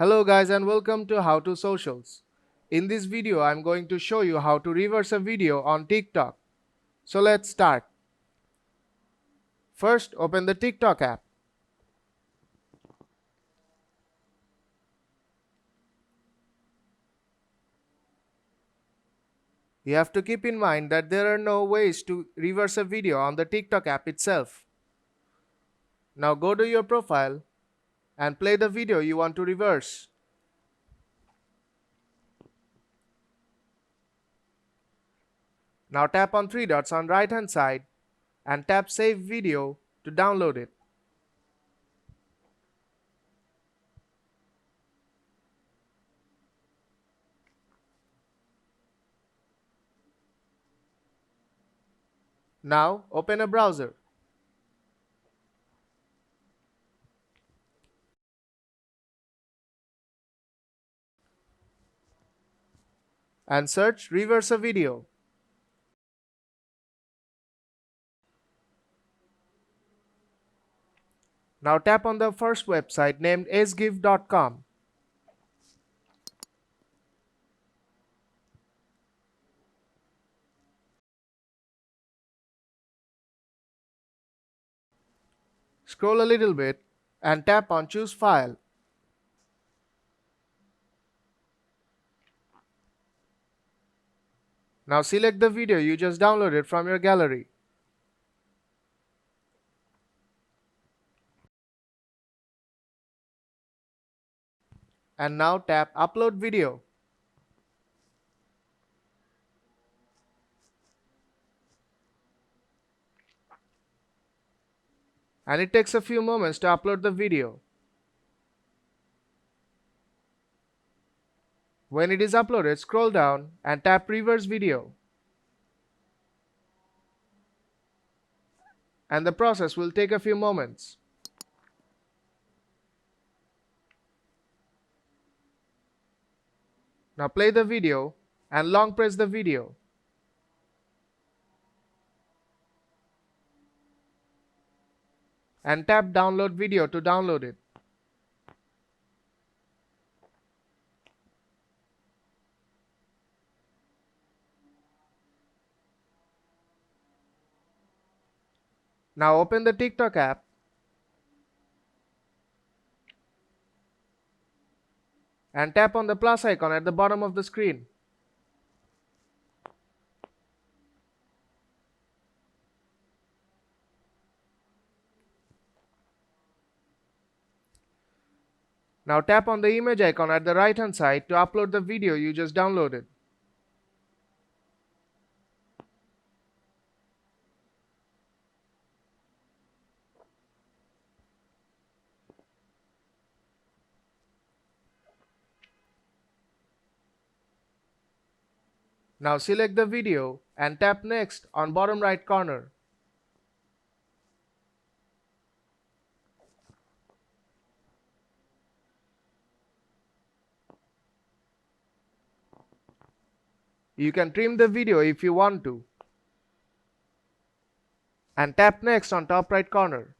Hello guys and welcome to How to Socials. In this video I'm going to show you how to reverse a video on TikTok. So let's start. First open the TikTok app. You have to keep in mind that there are no ways to reverse a video on the TikTok app itself. Now go to your profile and play the video you want to reverse. Now tap on three dots on right hand side and tap Save Video to download it. Now open a browser. And search Reverse a Video. Now tap on the first website named sgive.com. Scroll a little bit and tap on Choose File. Now select the video you just downloaded from your gallery. And now tap Upload Video. And it takes a few moments to upload the video. When it is uploaded, scroll down and tap Reverse Video. And the process will take a few moments. Now play the video and long press the video. And tap Download Video to download it. Now open the TikTok app and tap on the plus icon at the bottom of the screen. Now tap on the image icon at the right hand side to upload the video you just downloaded. Now select the video and tap Next on bottom right corner. You can trim the video if you want to. And tap Next on top right corner.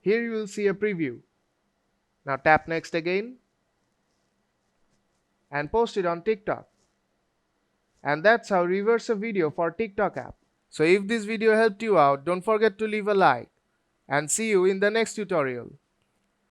Here you will see a preview. Now tap Next again and post it on TikTok. And that's how reverse a video for TikTok app. So if this video helped you out, don't forget to leave a like and see you in the next tutorial.